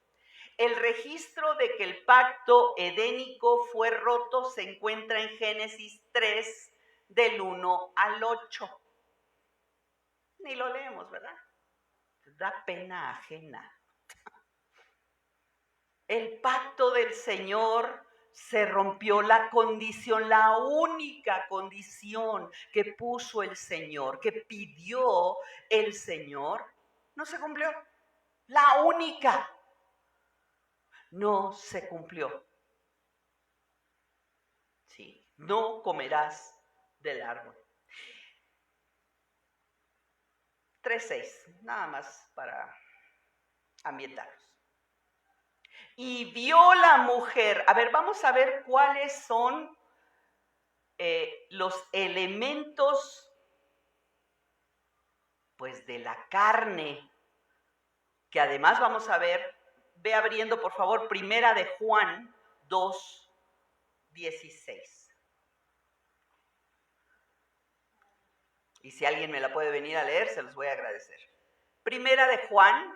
El registro de que el pacto edénico fue roto se encuentra en Génesis 3, del 1 al 8. Ni lo leemos, ¿verdad? Da pena ajena. El pacto del Señor se rompió, la condición, la única condición que puso el Señor, que pidió el Señor, no se cumplió. La única. No se cumplió. Sí, no comerás del árbol. 3:6, nada más para ambientarnos. Y vio la mujer, a ver, vamos a ver cuáles son los elementos, pues, de la carne, que además vamos a ver. Ve abriendo, por favor, Primera de Juan 2:16. Y si alguien me la puede venir a leer, se los voy a agradecer. Primera de Juan.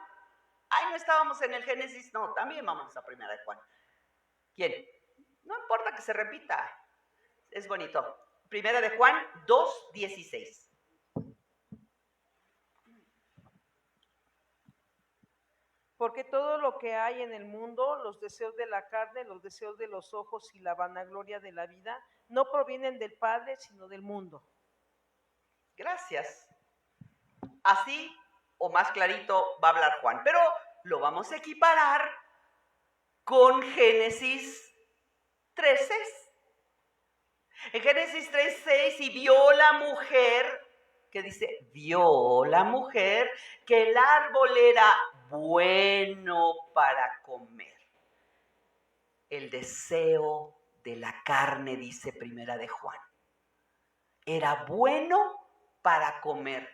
Ay, no estábamos en el Génesis. No, también vamos a Primera de Juan. ¿Quién? No importa que se repita. Es bonito. Primera de Juan 2:16. Porque todo lo que hay en el mundo, los deseos de la carne, los deseos de los ojos y la vanagloria de la vida, no provienen del Padre, sino del mundo. Gracias. Así, o más clarito, va a hablar Juan. Pero lo vamos a equiparar con Génesis 3:6. En Génesis 3:6, y vio la mujer, que dice, vio la mujer que el árbol era bueno para comer. El deseo de la carne, dice Primera de Juan, era bueno para comer.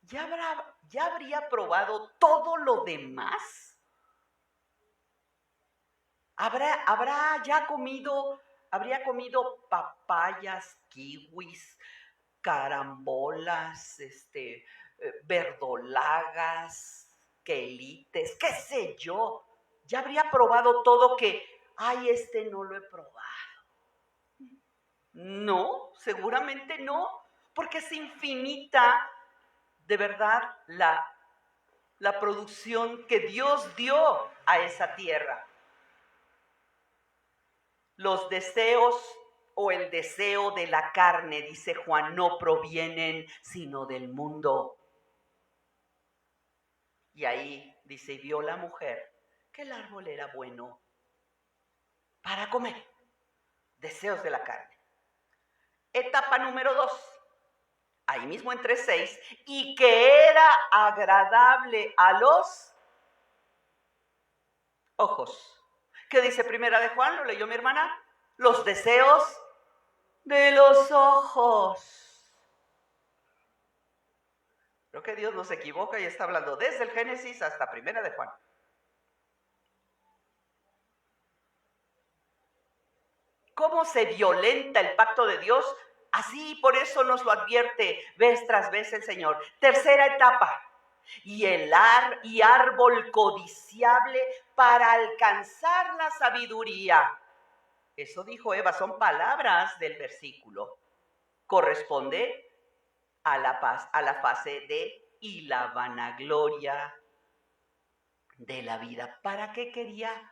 ¿Ya habría probado todo lo demás? ¿Habría comido papayas, kiwis, carambolas, verdolagas, quelites, qué sé yo? Ya habría probado todo que, ay, no lo he probado. No, seguramente no, porque es infinita de verdad la producción que Dios dio a esa tierra. Los deseos o el deseo de la carne, dice Juan, no provienen sino del mundo. Y ahí dice, y vio la mujer que el árbol era bueno para comer. Deseos de la carne. Etapa número 2. Ahí mismo en 3:6, y que era agradable a los ojos. ¿Qué dice Primera de Juan? ¿Lo leyó mi hermana? Los deseos de los ojos. Creo que Dios no se equivoca y está hablando desde el Génesis hasta Primera de Juan. ¿Cómo se violenta el pacto de Dios? Así, por eso nos lo advierte vez tras vez el Señor. Tercera etapa. Y el árbol codiciable para alcanzar la sabiduría. Eso dijo Eva, son palabras del versículo. Corresponde a la fase de y la vanagloria de la vida. ¿Para qué quería?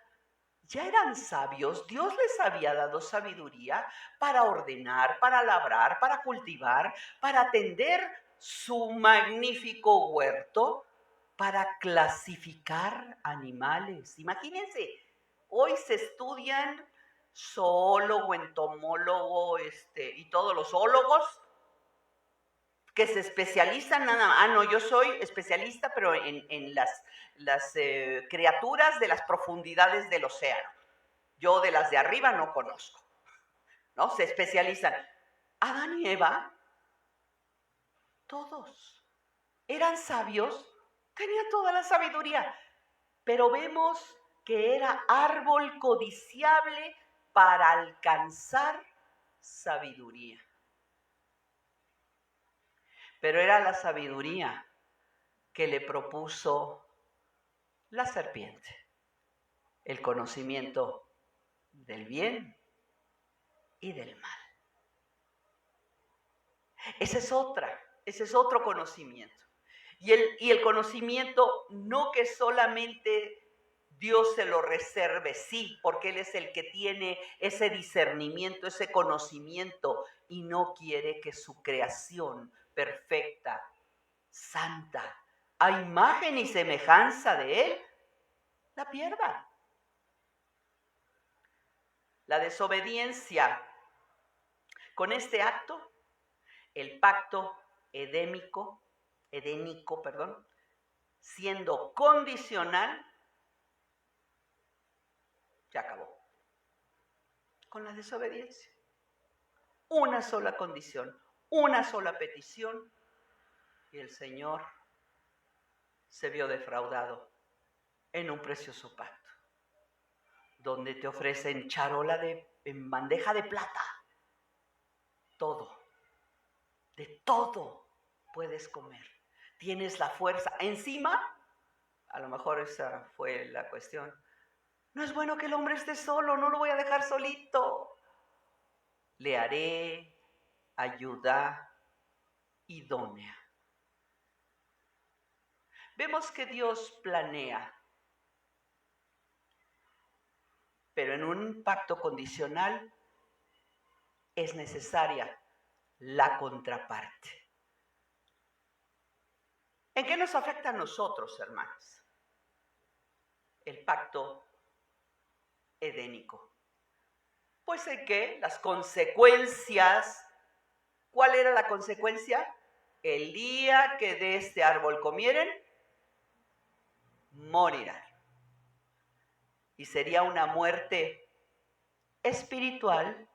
Ya eran sabios, Dios les había dado sabiduría para ordenar, para labrar, para cultivar, para atender su magnífico huerto, para clasificar animales. Imagínense, hoy se estudian zoólogo, entomólogo, y todos los zoólogos que se especializan nada más. No, yo soy especialista, pero en las criaturas de las profundidades del océano. Yo de las de arriba no conozco, ¿no? Se especializan. Adán y Eva, todos, eran sabios, tenían toda la sabiduría, pero vemos que era árbol codiciable para alcanzar sabiduría. Pero era la sabiduría que le propuso la serpiente, el conocimiento del bien y del mal. Ese es otro conocimiento. Y el conocimiento no que solamente Dios se lo reserve, sí, porque Él es el que tiene ese discernimiento, ese conocimiento, y no quiere que su creación perfecta, santa, a imagen y semejanza de Él, la pierda. La desobediencia. Con este acto, el pacto edénico, siendo condicional, se acabó. Con la desobediencia. Una sola condición, una sola petición, y el Señor se vio defraudado en un precioso pacto, donde te ofrecen charola en bandeja de plata. Todo, de todo puedes comer. Tienes la fuerza. Encima, a lo mejor esa fue la cuestión. No es bueno que el hombre esté solo, no lo voy a dejar solito. Le haré ayuda idónea. Vemos que Dios planea, pero en un pacto condicional es necesaria la contraparte. ¿En qué nos afecta a nosotros, hermanos? El pacto edénico. Pues en que las consecuencias, ¿cuál era la consecuencia? El día que de este árbol comieren, morirán. Y sería una muerte espiritual,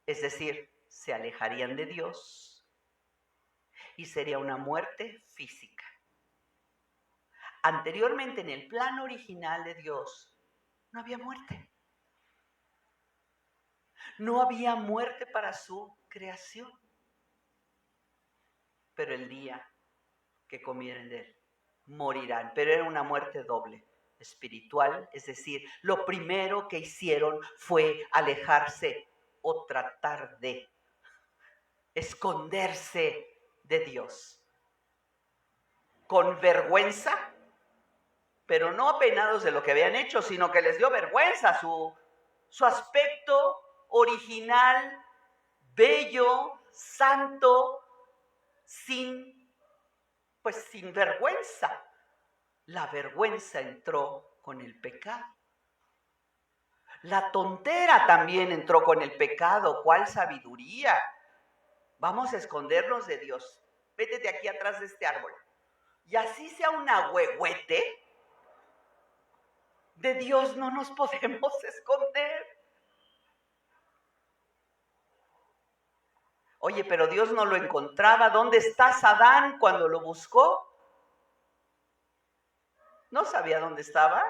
es decir, se alejarían de Dios, y sería una muerte física. Anteriormente, en el plan original de Dios, no había muerte. No había muerte para su creación. Pero el día que comieren de él, morirán. Pero era una muerte doble, espiritual, es decir, lo primero que hicieron fue alejarse o tratar de esconderse de Dios. Con vergüenza, pero no apenados de lo que habían hecho, sino que les dio vergüenza su aspecto original, bello, santo, sin vergüenza. La vergüenza entró con el pecado. La tontera también entró con el pecado. ¿Cuál sabiduría? Vamos a escondernos de Dios. Vete de aquí atrás de este árbol. Y así sea un agüehuete, de Dios no nos podemos esconder. Oye, pero Dios no lo encontraba. ¿Dónde está Adán cuando lo buscó? ¿No sabía dónde estaba?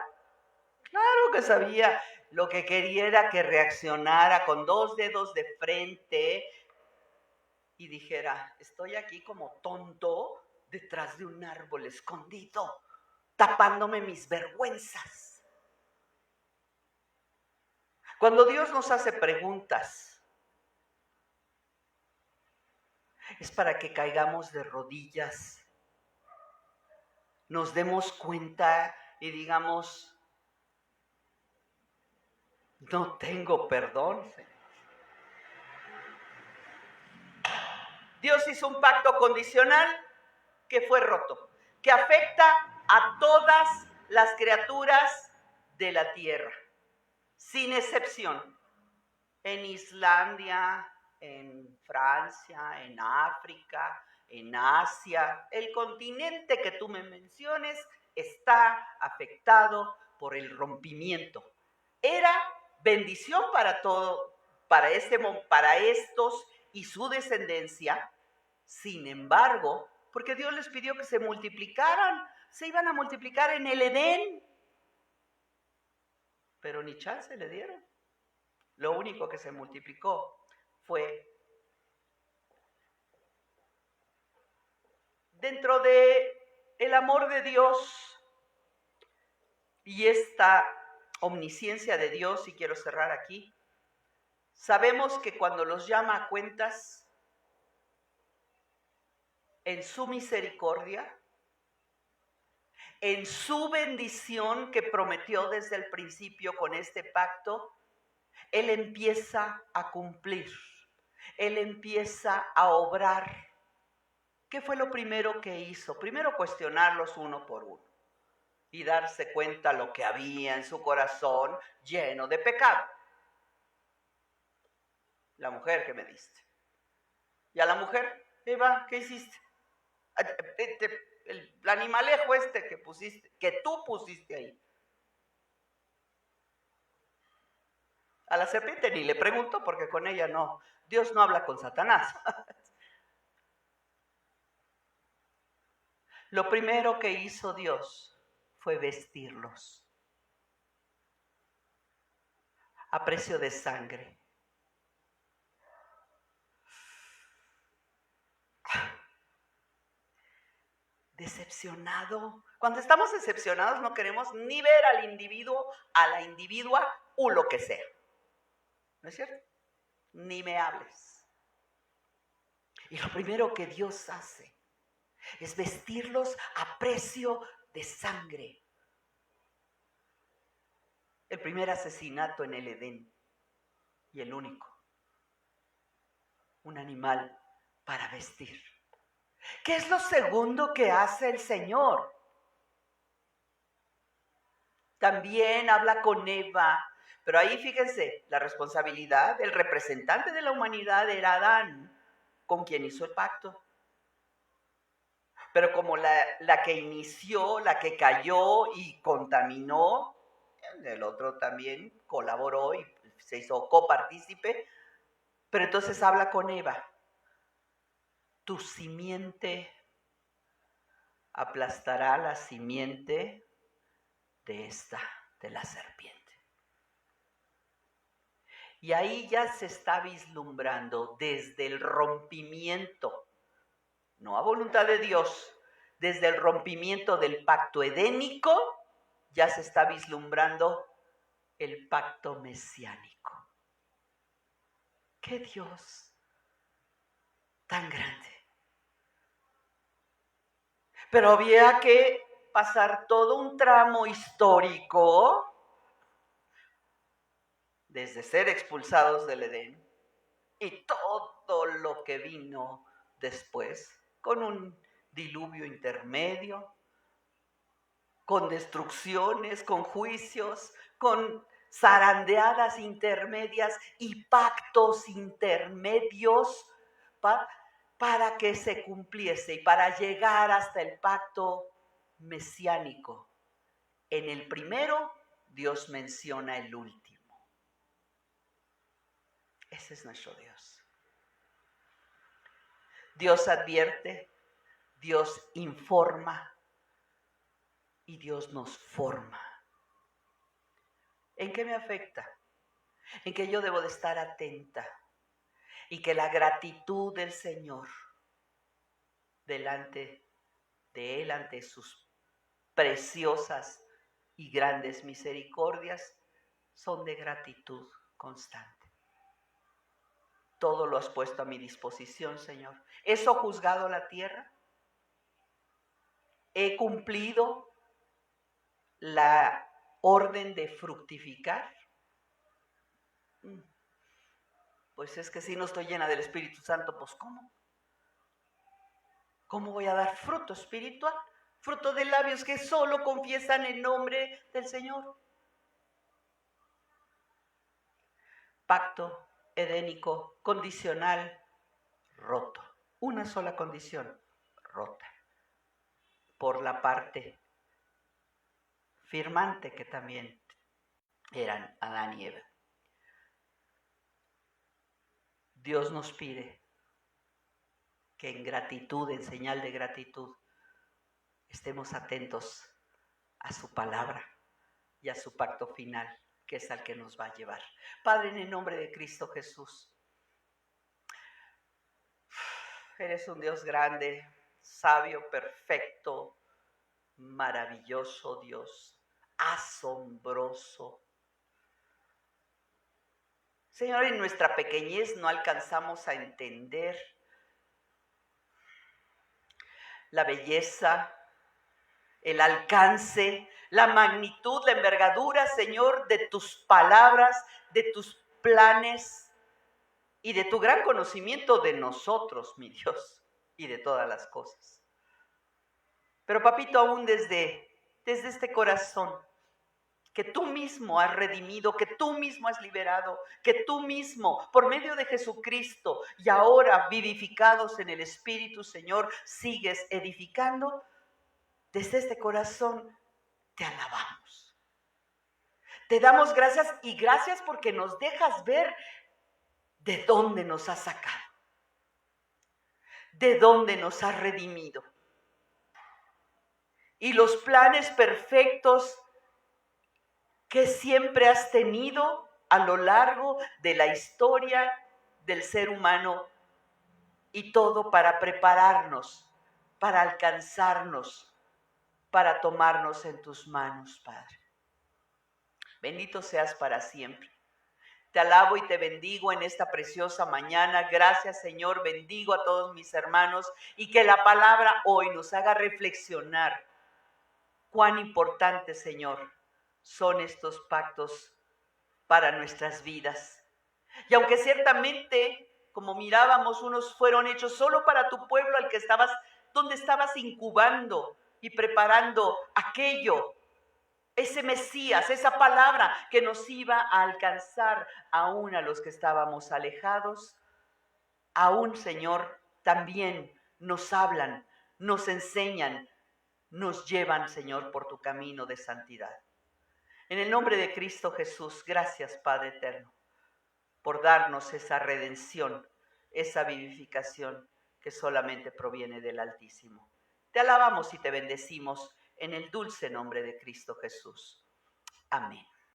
Claro que sabía. Lo que quería era que reaccionara con 2 dedos de frente y dijera, estoy aquí como tonto detrás de un árbol escondido, tapándome mis vergüenzas. Cuando Dios nos hace preguntas, es para que caigamos de rodillas, nos demos cuenta y digamos, no tengo perdón. Dios hizo un pacto condicional que fue roto, que afecta a todas las criaturas de la tierra, sin excepción. En Islandia, en Francia, en África, en Asia, el continente que tú me menciones está afectado por el rompimiento. Era bendición para todo, para estos y su descendencia. Sin embargo, porque Dios les pidió que se multiplicaran, se iban a multiplicar en el Edén, pero ni chance le dieron. Lo único que se multiplicó fue dentro de el amor de Dios y esta omnisciencia de Dios, y quiero cerrar aquí. Sabemos que cuando los llama a cuentas, en su misericordia, en su bendición que prometió desde el principio con este pacto, Él empieza a cumplir, Él empieza a obrar. ¿Qué fue lo primero que hizo? Primero cuestionarlos uno por uno y darse cuenta lo que había en su corazón lleno de pecado. La mujer que me diste. Y a la mujer, Eva, ¿qué hiciste? El animalejo este que pusiste, que tú pusiste ahí. A la serpiente ni le pregunto porque con ella no. Dios no habla con Satanás. Lo primero que hizo Dios fue vestirlos a precio de sangre. Decepcionado. Cuando estamos decepcionados no queremos ni ver al individuo, a la individua o lo que sea. ¿No es cierto? Ni me hables. Y lo primero que Dios hace es vestirlos a precio de sangre. El primer asesinato en el Edén y el único. Un animal para vestir. ¿Qué es lo segundo que hace el Señor? También habla con Eva, pero ahí fíjense, la responsabilidad del representante de la humanidad era Adán, con quien hizo el pacto. Pero como la que inició, la que cayó y contaminó, el otro también colaboró y se hizo copartícipe, pero entonces habla con Eva. Tu simiente aplastará la simiente de la serpiente. Y ahí ya se está vislumbrando desde el rompimiento, no a voluntad de Dios, desde el rompimiento del pacto edénico, ya se está vislumbrando el pacto mesiánico. ¿Qué Dios? tan grande. Pero había que pasar todo un tramo histórico desde ser expulsados del Edén y todo lo que vino después, con un diluvio intermedio, con destrucciones, con juicios, con zarandeadas intermedias y pactos intermedios para que se cumpliese y para llegar hasta el pacto mesiánico. En el primero, Dios menciona el último. Ese es nuestro Dios. Dios advierte, Dios informa y Dios nos forma. ¿En qué me afecta? En que yo debo de estar atenta y que la gratitud del Señor delante de Él, ante sus preciosas y grandes misericordias, son de gratitud constante. Todo lo has puesto a mi disposición, Señor. ¿He sojuzgado la tierra? ¿He cumplido la orden de fructificar? Pues es que si no estoy llena del Espíritu Santo, pues ¿cómo? ¿Cómo voy a dar fruto espiritual? Fruto de labios que solo confiesan el nombre del Señor. Pacto edénico, condicional, roto. Una sola condición, rota. Por la parte firmante que también eran Adán y Eva. Dios nos pide que en gratitud, en señal de gratitud, estemos atentos a su palabra y a su pacto final, que es al que nos va a llevar. Padre, en el nombre de Cristo Jesús, eres un Dios grande, sabio, perfecto, maravilloso Dios, asombroso. Señor, en nuestra pequeñez no alcanzamos a entender la belleza, el alcance, la magnitud, la envergadura, Señor, de tus palabras, de tus planes y de tu gran conocimiento de nosotros, mi Dios, y de todas las cosas. Pero, papito, aún desde este corazón que tú mismo has redimido, que tú mismo has liberado, que tú mismo, por medio de Jesucristo, y ahora vivificados en el Espíritu, Señor, sigues edificando, desde este corazón te alabamos. Te damos gracias y gracias porque nos dejas ver de dónde nos has sacado, de dónde nos has redimido. Y los planes perfectos que siempre has tenido a lo largo de la historia del ser humano, y todo para prepararnos, para alcanzarnos, para tomarnos en tus manos, Padre. Bendito seas para siempre. Te alabo y te bendigo en esta preciosa mañana. Gracias, Señor. Bendigo a todos mis hermanos y que la palabra hoy nos haga reflexionar cuán importante, Señor, son estos pactos para nuestras vidas. Y aunque ciertamente, como mirábamos, unos fueron hechos solo para tu pueblo al que estabas, donde estabas incubando y preparando aquello, ese Mesías, esa palabra que nos iba a alcanzar aún a los que estábamos alejados, aún, Señor, también nos hablan, nos enseñan, nos llevan, Señor, por tu camino de santidad. En el nombre de Cristo Jesús, gracias, Padre eterno, por darnos esa redención, esa vivificación que solamente proviene del Altísimo. Te alabamos y te bendecimos en el dulce nombre de Cristo Jesús. Amén.